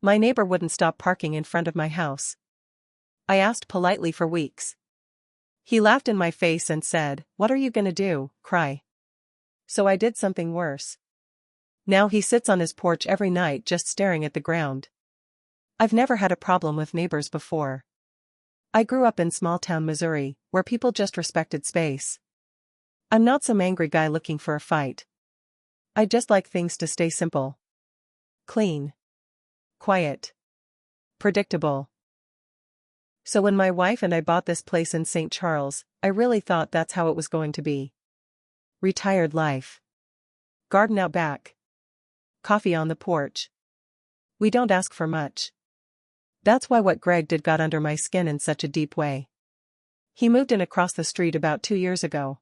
My neighbor wouldn't stop parking in front of my house. I asked politely for weeks. He laughed in my face and said, "What are you gonna do, cry?" So I did something worse. Now he sits on his porch every night just staring at the ground. I've never had a problem with neighbors before. I grew up in small-town Missouri, where people just respected space. I'm not some angry guy looking for a fight. I just like things to stay simple. Clean. Quiet. Predictable. So when my wife and I bought this place in St. Charles, I really thought that's how it was going to be. Retired life. Garden out back. Coffee on the porch. We don't ask for much. That's why what Greg did got under my skin in such a deep way. He moved in across the street about 2 years ago.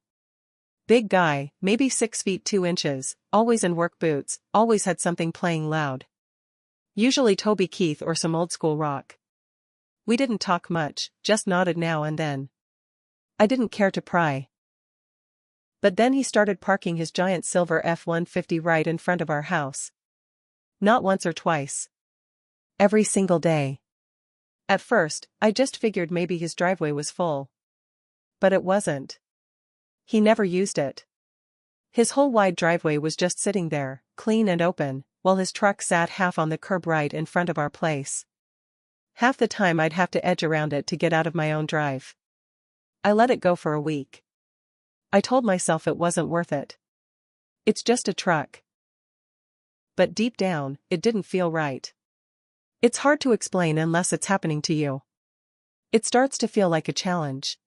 Big guy, maybe 6 feet 2 inches, always in work boots, always had something playing loud. Usually Toby Keith or some old school rock. We didn't talk much, just nodded now and then. I didn't care to pry. But then he started parking his giant silver F-150 right in front of our house. Not once or twice. Every single day. At first, I just figured maybe his driveway was full. But it wasn't. He never used it. His whole wide driveway was just sitting there, clean and open, while his truck sat half on the curb right in front of our place. Half the time I'd have to edge around it to get out of my own drive. I let it go for a week. I told myself it wasn't worth it. It's just a truck. But deep down, it didn't feel right. It's hard to explain unless it's happening to you. It starts to feel like a challenge.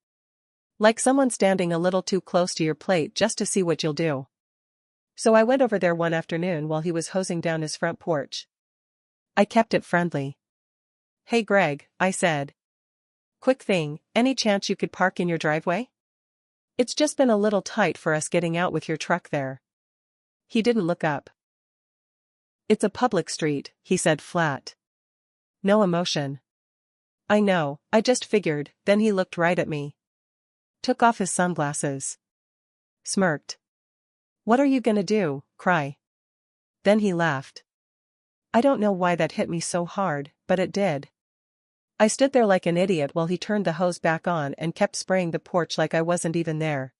Like someone standing a little too close to your plate just to see what you'll do. So I went over there one afternoon while he was hosing down his front porch. I kept it friendly. "Hey Greg," I said. "Quick thing, any chance you could park in your driveway? It's just been a little tight for us getting out with your truck there." He didn't look up. "It's a public street," he said flat. No emotion. "I know, I just figured," then he looked right at me. Took off his sunglasses. Smirked. "What are you gonna do, cry?" Then he laughed. I don't know why that hit me so hard, but it did. I stood there like an idiot while he turned the hose back on and kept spraying the porch like I wasn't even there.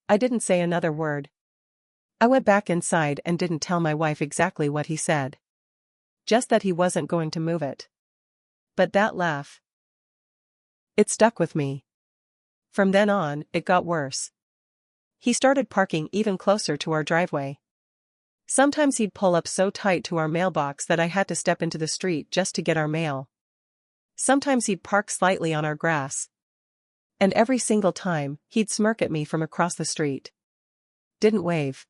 I didn't say another word. I went back inside and didn't tell my wife exactly what he said. Just that he wasn't going to move it. But that laugh. It stuck with me. From then on, it got worse. He started parking even closer to our driveway. Sometimes he'd pull up so tight to our mailbox that I had to step into the street just to get our mail. Sometimes he'd park slightly on our grass. And every single time, he'd smirk at me from across the street. Didn't wave.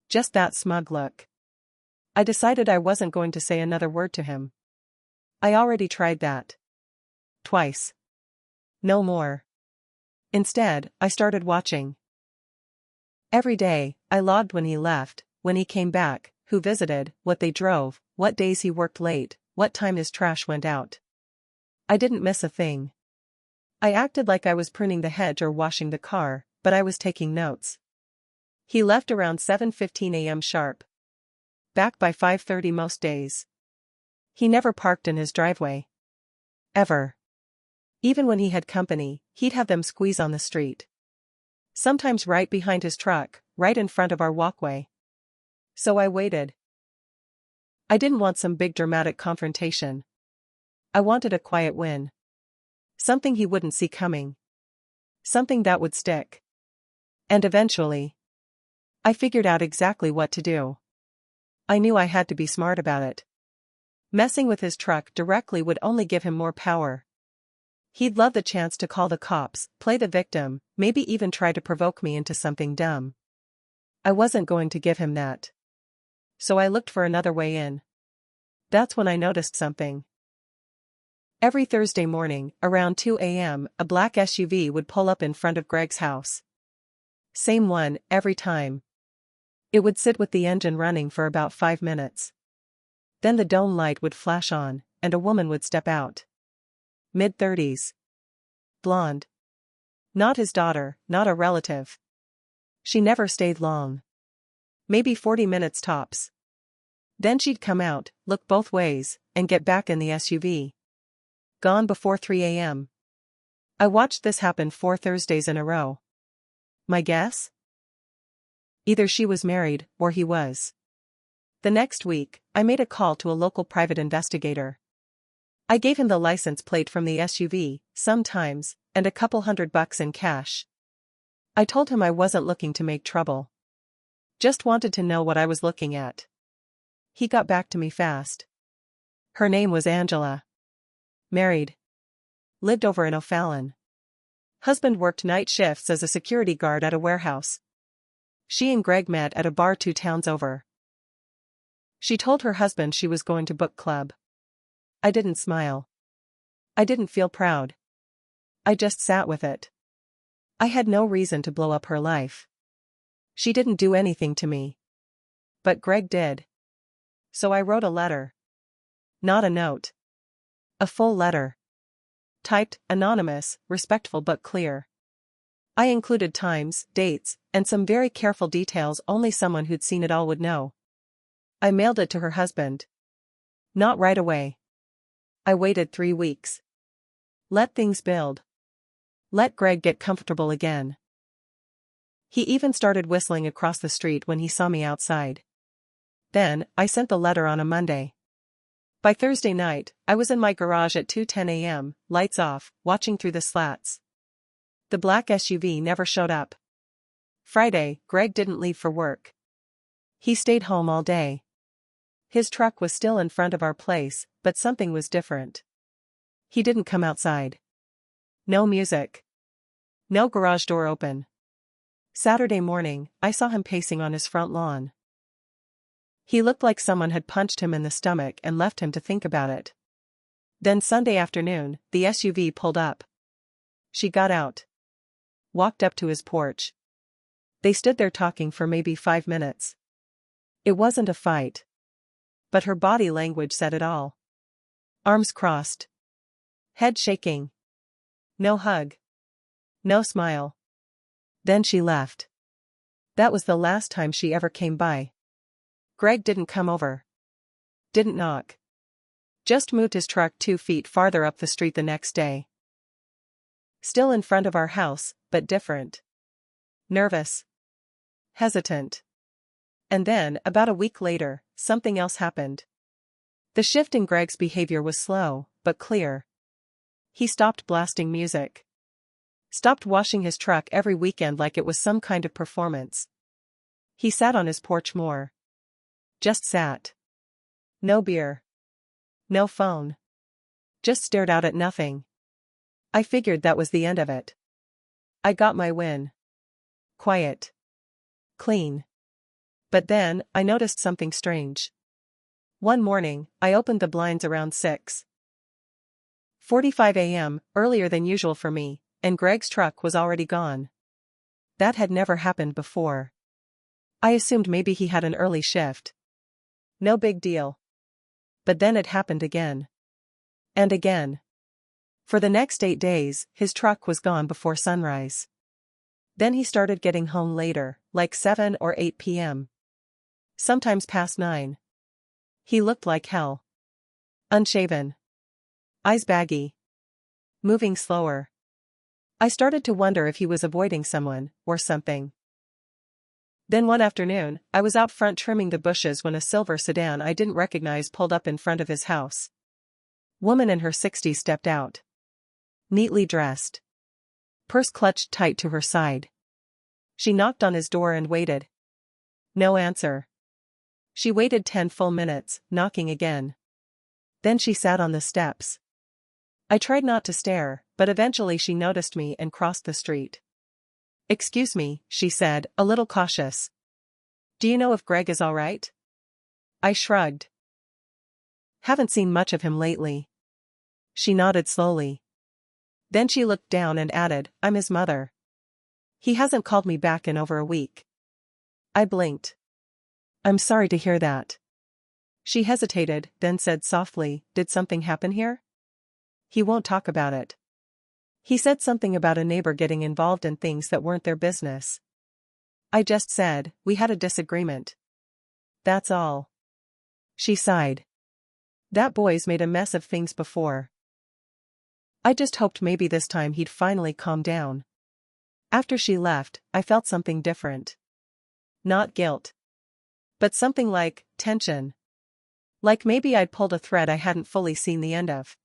Just that smug look. I decided I wasn't going to say another word to him. I already tried that. Twice. No more. Instead, I started watching. Every day, I logged when he left, when he came back, who visited, what they drove, what days he worked late, what time his trash went out. I didn't miss a thing. I acted like I was pruning the hedge or washing the car, but I was taking notes. He left around 7:15 a.m. sharp. Back by 5:30 most days. He never parked in his driveway. Ever. Even when he had company, he'd have them squeeze on the street. Sometimes right behind his truck, right in front of our walkway. So I waited. I didn't want some big dramatic confrontation. I wanted a quiet win. Something he wouldn't see coming. Something that would stick. And eventually, I figured out exactly what to do. I knew I had to be smart about it. Messing with his truck directly would only give him more power. He'd love the chance to call the cops, play the victim, maybe even try to provoke me into something dumb. I wasn't going to give him that. So I looked for another way in. That's when I noticed something. Every Thursday morning, around 2 a.m., a black SUV would pull up in front of Greg's house. Same one, every time. It would sit with the engine running for about 5 minutes. Then the dome light would flash on, and a woman would step out. Mid-30s. Blonde. Not his daughter, not a relative. She never stayed long. Maybe 40 minutes tops. Then she'd come out, look both ways, and get back in the SUV. Gone before 3 a.m. I watched this happen 4 Thursdays in a row. My guess? Either she was married, or he was. The next week, I made a call to a local private investigator. I gave him the license plate from the SUV, sometimes, and a couple $100 in cash. I told him I wasn't looking to make trouble. Just wanted to know what I was looking at. He got back to me fast. Her name was Angela. Married. Lived over in O'Fallon. Husband worked night shifts as a security guard at a warehouse. She and Greg met at a bar 2 towns over. She told her husband she was going to book club. I didn't smile. I didn't feel proud. I just sat with it. I had no reason to blow up her life. She didn't do anything to me. But Greg did. So I wrote a letter. Not a note. A full letter. Typed, anonymous, respectful but clear. I included times, dates, and some very careful details only someone who'd seen it all would know. I mailed it to her husband. Not right away. I waited 3 weeks. Let things build. Let Greg get comfortable again. He even started whistling across the street when he saw me outside. Then, I sent the letter on a Monday. By Thursday night, I was in my garage at 2:10 a.m., lights off, watching through the slats. The black SUV never showed up. Friday, Greg didn't leave for work. He stayed home all day. His truck was still in front of our place, but something was different. He didn't come outside. No music. No garage door open. Saturday morning, I saw him pacing on his front lawn. He looked like someone had punched him in the stomach and left him to think about it. Then Sunday afternoon, the SUV pulled up. She got out. Walked up to his porch. They stood there talking for maybe 5 minutes. It wasn't a fight. But her body language said it all. Arms crossed. Head shaking. No hug. No smile. Then she left. That was the last time she ever came by. Greg didn't come over. Didn't knock. Just moved his truck 2 feet farther up the street the next day. Still in front of our house, but different. Nervous. Hesitant. And then, about a week later, something else happened. The shift in Greg's behavior was slow, but clear. He stopped blasting music. Stopped washing his truck every weekend like it was some kind of performance. He sat on his porch more. Just sat. No beer. No phone. Just stared out at nothing. I figured that was the end of it. I got my win. Quiet. Clean. But then, I noticed something strange. One morning, I opened the blinds around 6:45 a.m., earlier than usual for me, and Greg's truck was already gone. That had never happened before. I assumed maybe he had an early shift. No big deal. But then it happened again. And again. For the next 8 days, his truck was gone before sunrise. Then he started getting home later, like 7 or 8 p.m. Sometimes past 9. He looked like hell. Unshaven. Eyes baggy. Moving slower. I started to wonder if he was avoiding someone, or something. Then one afternoon, I was out front trimming the bushes when a silver sedan I didn't recognize pulled up in front of his house. Woman in her 60s stepped out. Neatly dressed. Purse clutched tight to her side. She knocked on his door and waited. No answer. She waited 10 full minutes, knocking again. Then she sat on the steps. I tried not to stare, but eventually she noticed me and crossed the street. "Excuse me," she said, a little cautious. "Do you know if Greg is all right?" I shrugged. "Haven't seen much of him lately." She nodded slowly. Then she looked down and added, "I'm his mother. He hasn't called me back in over a week." I blinked. "I'm sorry to hear that." She hesitated, then said softly, "Did something happen here?" "He won't talk about it. He said something about a neighbor getting involved in things that weren't their business." I just said, "We had a disagreement. That's all." She sighed. That boy's made a mess of things before. I just hoped maybe this time he'd finally calm down. After she left, I felt something different. Not guilt. But something like tension. Like maybe I'd pulled a thread I hadn't fully seen the end of.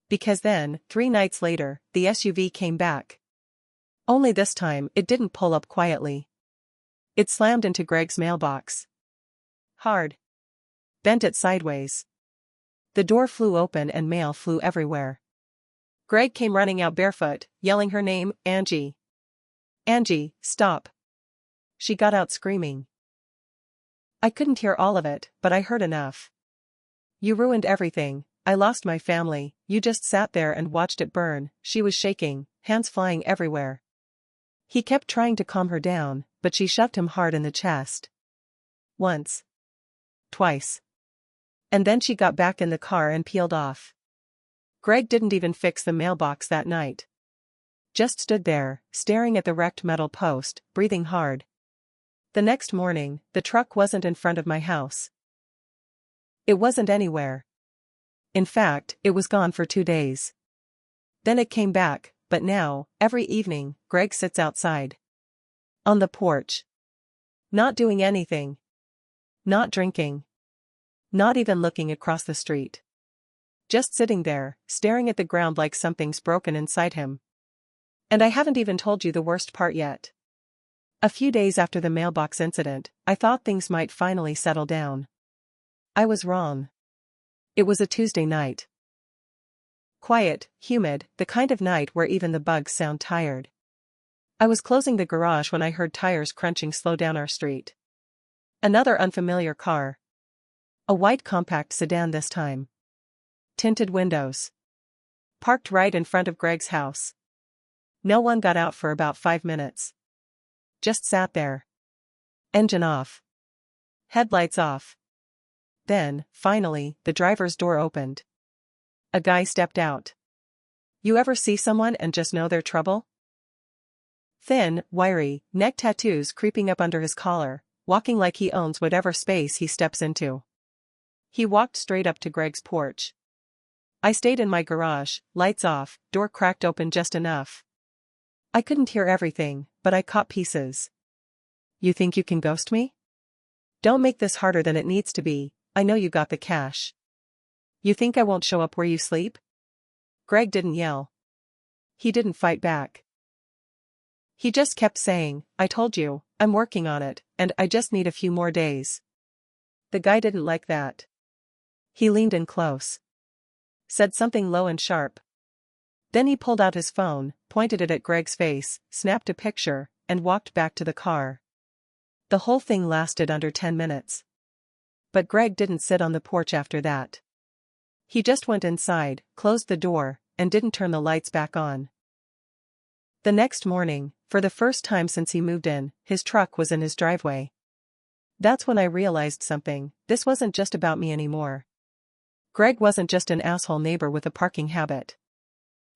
Because then, 3 nights later, the SUV came back. Only this time, it didn't pull up quietly. It slammed into Greg's mailbox. Hard. Bent it sideways. The door flew open and mail flew everywhere. Greg came running out barefoot, yelling her name, Angie. Angie, stop. She got out screaming. I couldn't hear all of it, but I heard enough. You ruined everything. I lost my family. You just sat there and watched it burn. She was shaking, hands flying everywhere. He kept trying to calm her down, but she shoved him hard in the chest. Once. Twice. And then she got back in the car and peeled off. Greg didn't even fix the mailbox that night. Just stood there, staring at the wrecked metal post, breathing hard. The next morning, the truck wasn't in front of my house. It wasn't anywhere. In fact, it was gone for 2 days. Then it came back, but now, every evening, Greg sits outside. On the porch. Not doing anything. Not drinking. Not even looking across the street. Just sitting there, staring at the ground like something's broken inside him. And I haven't even told you the worst part yet. A few days after the mailbox incident, I thought things might finally settle down. I was wrong. It was a Tuesday night. Quiet, humid, the kind of night where even the bugs sound tired. I was closing the garage when I heard tires crunching slow down our street. Another unfamiliar car. A white compact sedan this time. Tinted windows. Parked right in front of Greg's house. No one got out for about 5 minutes. Just sat there. Engine off. Headlights off. Then, finally, the driver's door opened. A guy stepped out. You ever see someone and just know they're trouble? Thin, wiry, neck tattoos creeping up under his collar, walking like he owns whatever space he steps into. He walked straight up to Greg's porch. I stayed in my garage, lights off, door cracked open just enough. I couldn't hear everything, but I caught pieces. You think you can ghost me? Don't make this harder than it needs to be, I know you got the cash. You think I won't show up where you sleep? Greg didn't yell. He didn't fight back. He just kept saying, I told you, I'm working on it, and I just need a few more days. The guy didn't like that. He leaned in close. Said something low and sharp. Then he pulled out his phone, pointed it at Greg's face, snapped a picture, and walked back to the car. The whole thing lasted under 10 minutes. But Greg didn't sit on the porch after that. He just went inside, closed the door, and didn't turn the lights back on. The next morning, for the first time since he moved in, his truck was in his driveway. That's when I realized something, this wasn't just about me anymore. Greg wasn't just an asshole neighbor with a parking habit.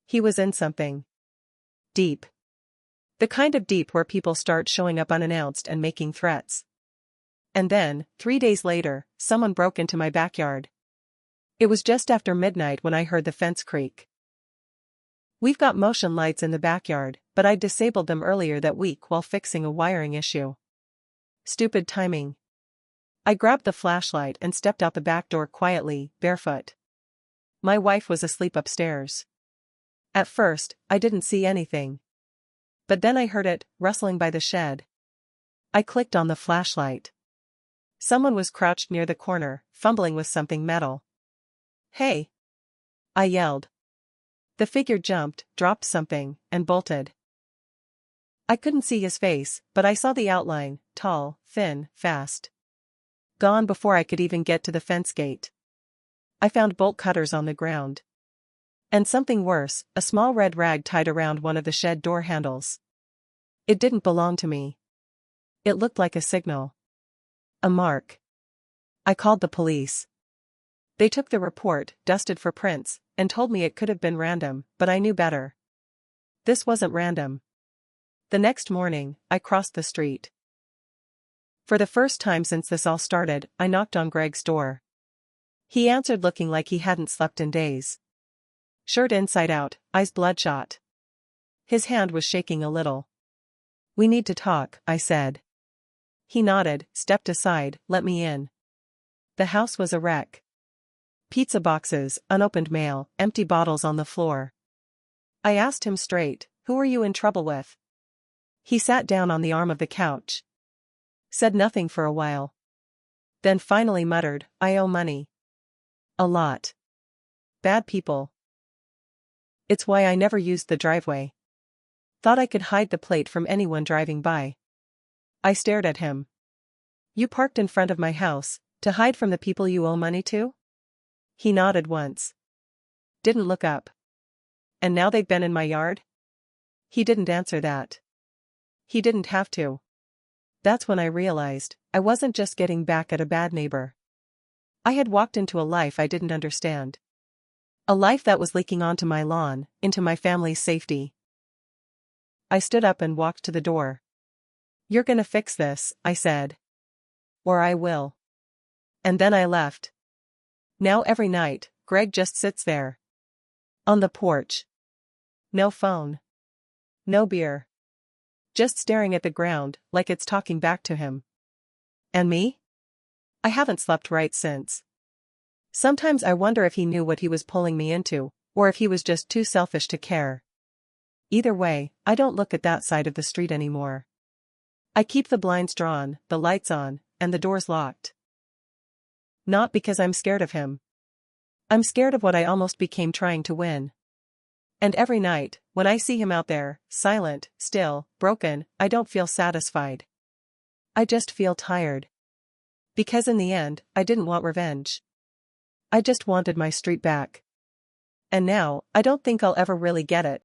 He was in something deep. The kind of deep where people start showing up unannounced and making threats. And then, 3 days later, someone broke into my backyard. It was just after midnight when I heard the fence creak. We've got motion lights in the backyard, but I disabled them earlier that week while fixing a wiring issue. Stupid timing. I grabbed the flashlight and stepped out the back door quietly, barefoot. My wife was asleep upstairs. At first, I didn't see anything. But then I heard it, rustling by the shed. I clicked on the flashlight. Someone was crouched near the corner, fumbling with something metal. Hey! I yelled. The figure jumped, dropped something, and bolted. I couldn't see his face, but I saw the outline, tall, thin, fast. Gone before I could even get to the fence gate. I found bolt cutters on the ground. And something worse, a small red rag tied around one of the shed door handles. It didn't belong to me. It looked like a signal. A mark. I called the police. They took the report, dusted for prints, and told me it could have been random, but I knew better. This wasn't random. The next morning, I crossed the street. For the first time since this all started, I knocked on Greg's door. He answered looking like he hadn't slept in days. Shirt inside out, eyes bloodshot. His hand was shaking a little. "We need to talk," I said. He nodded, stepped aside, let me in. The house was a wreck. Pizza boxes, unopened mail, empty bottles on the floor. I asked him straight, "Who are you in trouble with?" He sat down on the arm of the couch. Said nothing for a while. Then finally muttered, "I owe money. A lot. Bad people. It's why I never used the driveway. Thought I could hide the plate from anyone driving by." I stared at him. "You parked in front of my house, to hide from the people you owe money to?" He nodded once. Didn't look up. "And now they've been in my yard?" He didn't answer that. He didn't have to. That's when I realized, I wasn't just getting back at a bad neighbor. I had walked into a life I didn't understand. A life that was leaking onto my lawn, into my family's safety. I stood up and walked to the door. "You're gonna fix this," I said. "Or I will." And then I left. Now every night, Greg just sits there. On the porch. No phone. No beer. Just staring at the ground, like it's talking back to him. And me? I haven't slept right since. Sometimes I wonder if he knew what he was pulling me into, or if he was just too selfish to care. Either way, I don't look at that side of the street anymore. I keep the blinds drawn, the lights on, and the doors locked. Not because I'm scared of him. I'm scared of what I almost became trying to win. And every night, when I see him out there, silent, still, broken, I don't feel satisfied. I just feel tired. Because in the end, I didn't want revenge. I just wanted my street back. And now, I don't think I'll ever really get it.